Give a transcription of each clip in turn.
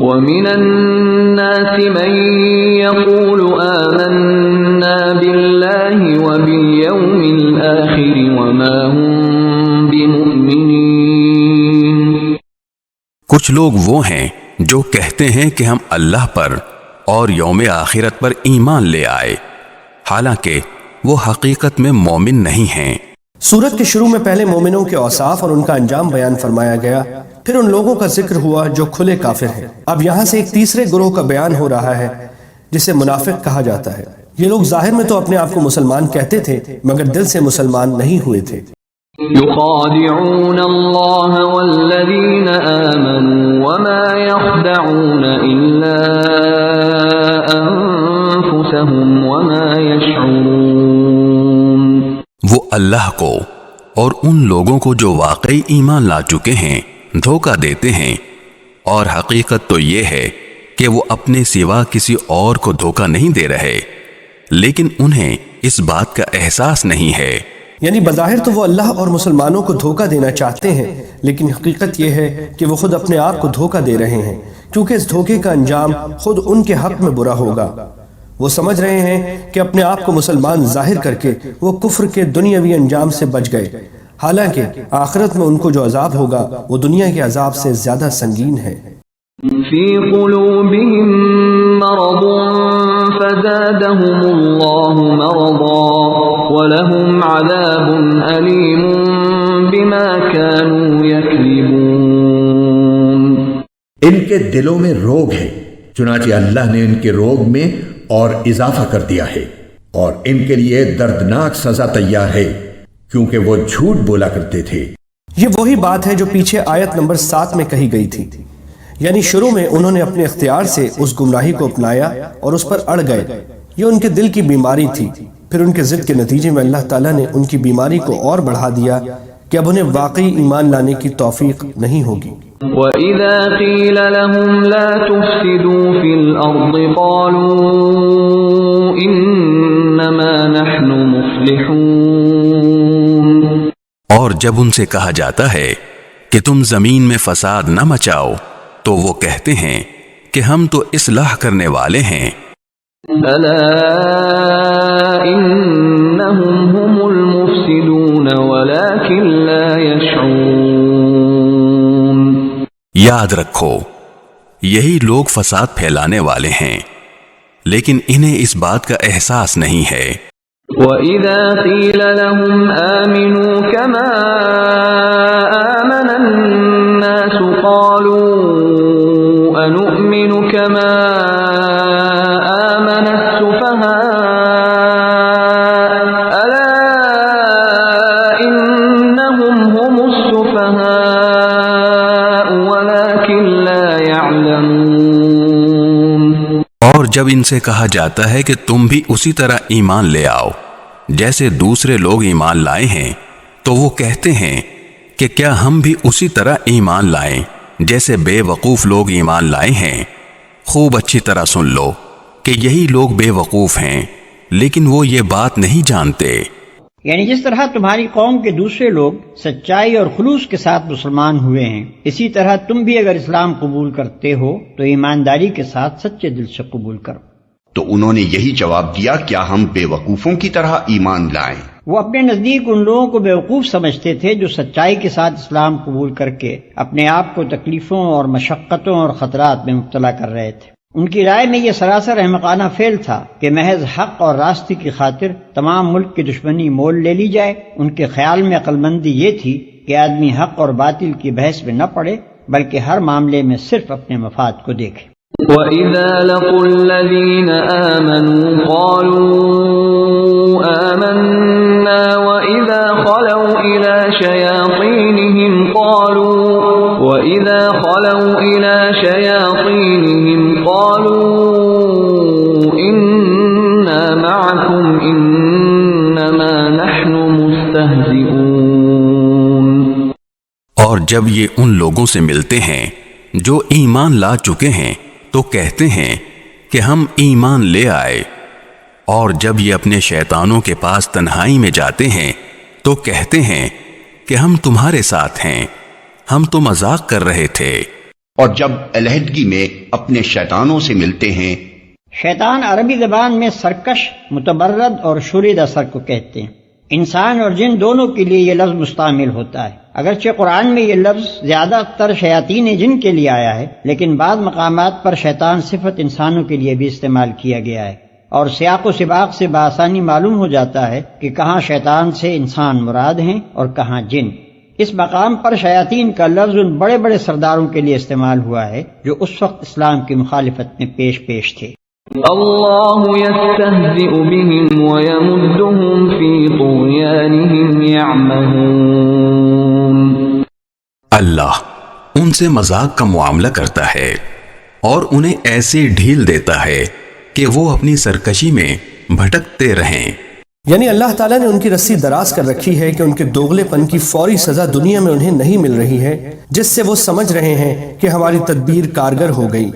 وَمِنَ النَّاسِ مَن يَقُولُ آمَنَّا بِاللَّهِ وَبِالْيَوْمِ الْآخِرِ وَمَا هُم بِمُؤْمِنِينَ۔ کچھ لوگ وہ ہیں جو کہتے ہیں کہ ہم اللہ پر اور یوم آخرت پر ایمان لے آئے، حالانکہ وہ حقیقت میں مومن نہیں ہیں۔ سورت کے شروع میں پہلے مومنوں کے اوصاف اور ان کا انجام بیان فرمایا گیا، پھر ان لوگوں کا ذکر ہوا جو کھلے کافر ہیں۔ اب یہاں سے ایک تیسرے گروہ کا بیان ہو رہا ہے جسے منافق کہا جاتا ہے۔ یہ لوگ ظاہر میں تو اپنے آپ کو مسلمان کہتے تھے مگر دل سے مسلمان نہیں ہوئے تھے۔ يخادعون الله والذين آمنوا وما يخدعون إلا أنفسهم وما يشعرون۔ وہ اللہ کو اور ان لوگوں کو جو واقعی ایمان لا چکے ہیں دھوکہ دیتے ہیں، اور حقیقت تو یہ ہے کہ وہ اپنے سوا کسی اور کو دھوکہ نہیں دے رہے، لیکن انہیں اس بات کا احساس نہیں ہے۔ یعنی بظاہر تو وہ اللہ اور مسلمانوں کو دھوکہ دینا چاہتے ہیں، لیکن حقیقت یہ ہے کہ وہ خود اپنے آپ کو دھوکہ دے رہے ہیں، کیونکہ اس دھوکے کا انجام خود ان کے حق میں برا ہوگا۔ وہ سمجھ رہے ہیں کہ اپنے آپ کو مسلمان ظاہر کر کے وہ کفر کے دنیاوی انجام سے بچ گئے، حالانکہ آخرت میں ان کو جو عذاب ہوگا وہ دنیا کے عذاب سے زیادہ سنگین ہے۔ فی قلوبہم مرض فزادہم اللہ مرضا وَلَهُمْ عَذَابٌ أَلِيمٌ بِمَا كَانُوا يَكْذِبُونَ۔ ان کے دلوں میں روگ ہے، چنانچہ اللہ نے ان کے روگ میں اور اضافہ کر دیا ہے، اور ان کے لیے دردناک سزا تیار ہے کیونکہ وہ جھوٹ بولا کرتے تھے۔ یہ وہی بات ہے جو پیچھے آیت نمبر 7 میں کہی گئی تھی، یعنی شروع میں انہوں نے اپنے اختیار سے اس گمراہی کو اپنایا اور اس پر اڑ گئے۔ یہ ان کے دل کی بیماری تھی، پھر ان کے ضد کے نتیجے میں اللہ تعالیٰ نے ان کی بیماری کو اور بڑھا دیا کہ اب انہیں واقعی ایمان لانے کی توفیق نہیں ہوگی۔ وَإِذَا قِيلَ لَهُمْ لَا تُفْسِدُوا فِي الْأَرْضِ قَالُوا إِنَّمَا نَحْنُ مُصْلِحُونَ۔ اور جب ان سے کہا جاتا ہے کہ تم زمین میں فساد نہ مچاؤ تو وہ کہتے ہیں کہ ہم تو اصلاح کرنے والے ہیں۔ أَلَا إِنَّهُمْ هُمُ الْمُفْسِدُونَ وَلَكِنْ لَا يَشْعُرُونَ۔ یاد رکھو یہی لوگ فساد پھیلانے والے ہیں، لیکن انہیں اس بات کا احساس نہیں ہے۔ وَإِذَا قِيلَ لَهُمْ آمِنُوا كَمَا آمَنَ النَّاسُ قَالُوا أَنُؤْمِنُ كَمَا آمَنَ السُّفَهَاءُ أَلَا إِنَّهُمْ هُمُ السُّفَهَاءُ وَلَكِنْ لَا يَعْلَمُونَ۔ اور جب ان سے کہا جاتا ہے کہ تم بھی اسی طرح ایمان لے آؤ جیسے دوسرے لوگ ایمان لائے ہیں، تو وہ کہتے ہیں کہ کیا ہم بھی اسی طرح ایمان لائیں جیسے بے وقوف لوگ ایمان لائے ہیں۔ خوب اچھی طرح سن لو کہ یہی لوگ بے وقوف ہیں، لیکن وہ یہ بات نہیں جانتے۔ یعنی جس طرح تمہاری قوم کے دوسرے لوگ سچائی اور خلوص کے ساتھ مسلمان ہوئے ہیں، اسی طرح تم بھی اگر اسلام قبول کرتے ہو تو ایمانداری کے ساتھ سچے دل سے قبول کرو۔ تو انہوں نے یہی جواب دیا، کیا ہم بے وقوفوں کی طرح ایمان لائیں؟ وہ اپنے نزدیک ان لوگوں کو بیوقوف سمجھتے تھے جو سچائی کے ساتھ اسلام قبول کر کے اپنے آپ کو تکلیفوں اور مشقتوں اور خطرات میں مبتلا کر رہے تھے۔ ان کی رائے میں یہ سراسر احمقانہ فعل تھا کہ محض حق اور راستے کی خاطر تمام ملک کی دشمنی مول لے لی جائے۔ ان کے خیال میں عقل مندی یہ تھی کہ آدمی حق اور باطل کی بحث میں نہ پڑے بلکہ ہر معاملے میں صرف اپنے مفاد کو دیکھے۔ وَإِذَا لَقُوا الَّذِينَ آمَنُوا قَالُوا آمَنَّا وَإِذَا خَلَوْا إِلَى شَيَاطِينِهِمْ قَالُوا إِنَّا مَعَكُمْ إِنَّمَا نَحْنُ مُسْتَهْزِئُونَ۔ اور جب یہ ان لوگوں سے ملتے ہیں جو ایمان لا چکے ہیں تو کہتے ہیں کہ ہم ایمان لے آئے، اور جب یہ اپنے شیطانوں کے پاس تنہائی میں جاتے ہیں تو کہتے ہیں کہ ہم تمہارے ساتھ ہیں، ہم تو مذاق کر رہے تھے۔ اور جب علیحدگی میں اپنے شیطانوں سے ملتے ہیں. شیطان عربی زبان میں سرکش، متبرد اور شوریدہ سر کو کہتے ہیں. انسان اور جن دونوں کے لیے یہ لفظ مستعمل ہوتا ہے. اگرچہ قرآن میں یہ لفظ زیادہ تر شیاطین جن کے لیے آیا ہے، لیکن بعض مقامات پر شیطان صفت انسانوں کے لیے بھی استعمال کیا گیا ہے، اور سیاق و سباق سے بآسانی معلوم ہو جاتا ہے کہ کہاں شیطان سے انسان مراد ہیں اور کہاں جن. اس مقام پر شیاطین کا لفظ ان بڑے بڑے سرداروں کے لیے استعمال ہوا ہے جو اس وقت اسلام کی مخالفت میں پیش تھے. اللہ یستہزئ بهم ویمدهم فی طغیانهم یعمہون. اللہ ان سے مذاق کا معاملہ کرتا ہے اور انہیں ایسے ڈھیل دیتا ہے کہ وہ اپنی سرکشی میں بھٹکتے رہیں. یعنی اللہ تعالیٰ نے ان کی رسی دراز کر رکھی ہے کہ ان کے دوغلے پن کی فوری سزا دنیا میں انہیں نہیں مل رہی ہے، جس سے وہ سمجھ رہے ہیں کہ ہماری تدبیر کارگر ہو گئی.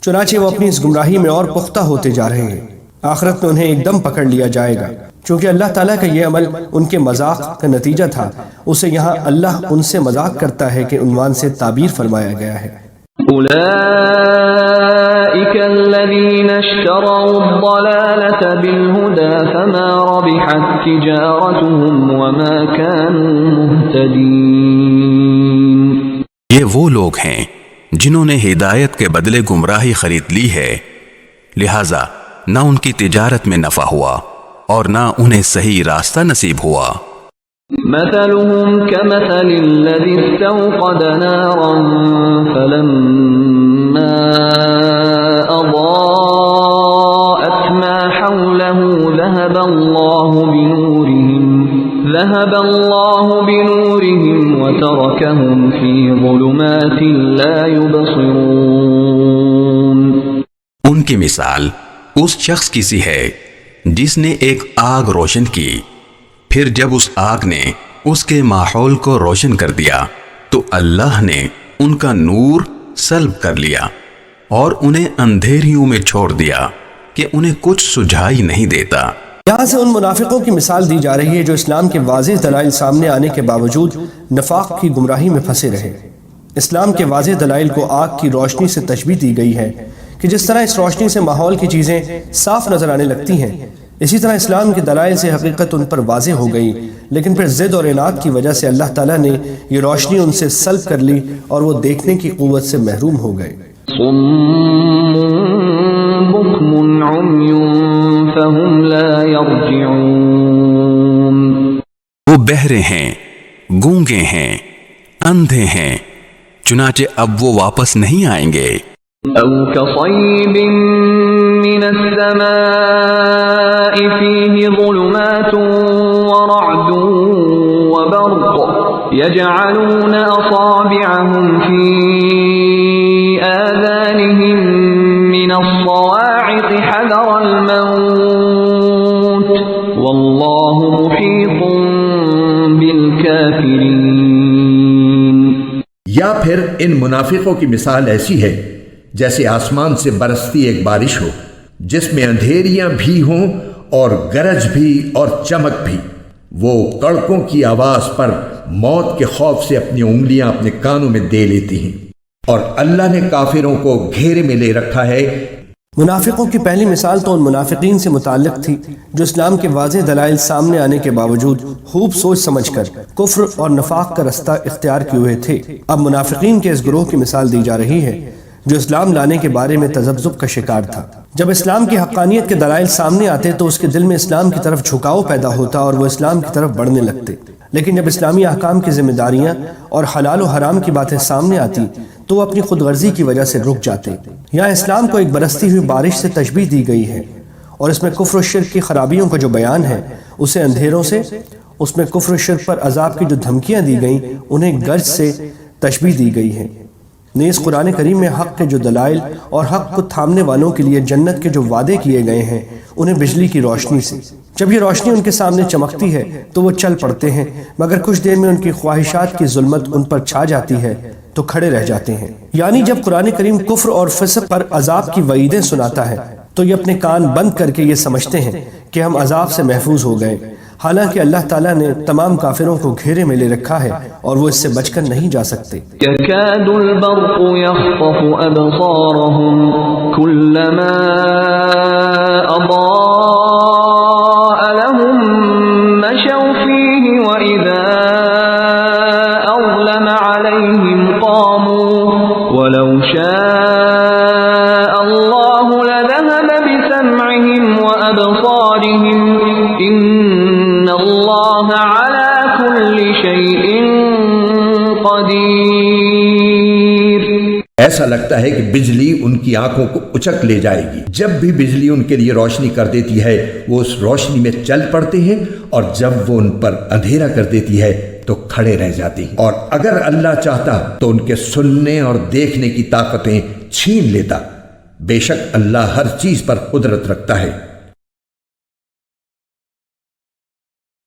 چنانچہ وہ اپنی اس گمراہی میں اور پختہ ہوتے جا رہے ہیں. آخرت میں انہیں ایک دم پکڑ لیا جائے گا. چونکہ اللہ تعالیٰ کا یہ عمل ان کے مذاق کا نتیجہ تھا، اسے یہاں اللہ ان سے مذاق کرتا ہے کہ عنوان سے تعبیر فرمایا گیا ہے. أولئك الذين اشتروا الضلالة بالهدى فما ربحت تجارتهم وما كانوا مهتدين. یہ وہ لوگ ہیں جنہوں نے ہدایت کے بدلے گمراہی خرید لی ہے، لہذا نہ ان کی تجارت میں نفع ہوا اور نہ انہیں صحیح راستہ نصیب ہوا. مثلهم كمثل الذي استوقد نارا فلما أضاءت ما حوله ذهب الله بنورهم وتركهم في ظلمات لا يبصرون. ان کی مثال اس شخص کی سی ہے جس نے ایک آگ روشن کی، پھر جب اس آگ نے اس کے ماحول کو روشن کر دیا تو اللہ نے ان کا نور سلب کر لیا اور انہیں اندھیریوں میں چھوڑ دیا کہ انہیں کچھ سجھائی نہیں دیتا. یہاں سے ان منافقوں کی مثال دی جا رہی ہے جو اسلام کے واضح دلائل سامنے آنے کے باوجود نفاق کی گمراہی میں پھنسے رہے. اسلام کے واضح دلائل کو آگ کی روشنی سے تشبیہ دی گئی ہے کہ جس طرح اس روشنی سے ماحول کی چیزیں صاف نظر آنے لگتی ہیں، اسی طرح اسلام کے دلائل سے حقیقت ان پر واضح ہو گئی، لیکن پھر ضد اور عناد کی وجہ سے اللہ تعالیٰ نے یہ روشنی ان سے سلب کر لی اور وہ دیکھنے کی قوت سے محروم ہو گئے. صم بكم عمي فهم لا يرجعون. وہ بہرے ہیں، گونگے ہیں، اندھے ہیں، چنانچہ اب وہ واپس نہیں آئیں گے. أو كصيب من السماء فيه ظلمات ورعد وبرق يجعلون أصابعهم في آذانهم من الصواعق حذر الموت والله محيط بالكافرين. یا پھر ان منافقوں کی مثال ایسی ہے جیسے آسمان سے برستی ایک بارش ہو جس میں اندھیریاں بھی ہوں اور گرج بھی اور چمک بھی. وہ کڑکوں کی آواز پر موت کے خوف سے اپنی انگلیاں اپنے کانوں میں دے لیتی ہیں، اور اللہ نے کافروں کو گھیرے میں لے رکھا ہے. منافقوں کی پہلی مثال تو ان منافقین سے متعلق تھی جو اسلام کے واضح دلائل سامنے آنے کے باوجود خوب سوچ سمجھ کر کفر اور نفاق کا رستہ اختیار کیے ہوئے تھے. اب منافقین کے اس گروہ کی مثال دی جا رہی ہے جو اسلام لانے کے بارے میں تذبذب کا شکار تھا. جب اسلام کی حقانیت کے دلائل سامنے آتے تو اس کے دل میں اسلام کی طرف جھکاؤ پیدا ہوتا اور وہ اسلام کی طرف بڑھنے لگتے، لیکن جب اسلامی احکام کی ذمہ داریاں اور حلال و حرام کی باتیں سامنے آتی تو وہ اپنی خود غرضی کی وجہ سے رک جاتے. یہاں اسلام کو ایک برستی ہوئی بارش سے تشبیہ دی گئی ہے اور اس میں کفر و شرک کی خرابیوں کا جو بیان ہے اسے اندھیروں سے، اس میں کفر و شرک پر عذاب کی جو دھمکیاں دی گئیں انہیں گرج سے تشبیہ دی گئی ہے. نیز قرآن کریم میں حق کے جو دلائل اور حق کو تھامنے والوں کے لیے جنت کے جو وعدے کیے گئے ہیں انہیں بجلی کی روشنی سے، جب یہ روشنی ان کے سامنے چمکتی ہے تو وہ چل پڑتے ہیں، مگر کچھ دیر میں ان کی خواہشات کی ظلمت ان پر چھا جاتی ہے تو کھڑے رہ جاتے ہیں. یعنی جب قرآن کریم کفر اور فسق پر عذاب کی وعیدیں سناتا ہے تو یہ اپنے کان بند کر کے یہ سمجھتے ہیں کہ ہم عذاب سے محفوظ ہو گئے، حالانکہ اللہ تعالیٰ نے تمام کافروں کو گھیرے میں لے رکھا ہے اور وہ اس سے بچ کر نہیں جا سکتے۔ يكاد البرق يخطف أبصارهم كلما أضاء لهم مشوا فيه وإذا أظلم عليهم قاموا ولو شاء الله لذهب بسمعهم وأبصارهم إن الله على كل شيء قدير۔ ایسا لگتا ہے کہ بجلی ان کی آنکھوں کو اچک لے جائے گی۔ جب بھی بجلی ان کے لیے روشنی کر دیتی ہے وہ اس روشنی میں چل پڑتے ہیں، اور جب وہ ان پر اندھیرا کر دیتی ہے تو کھڑے رہ جاتے ہیں، اور اگر اللہ چاہتا تو ان کے سننے اور دیکھنے کی طاقتیں چھین لیتا۔ بے شک اللہ ہر چیز پر قدرت رکھتا ہے۔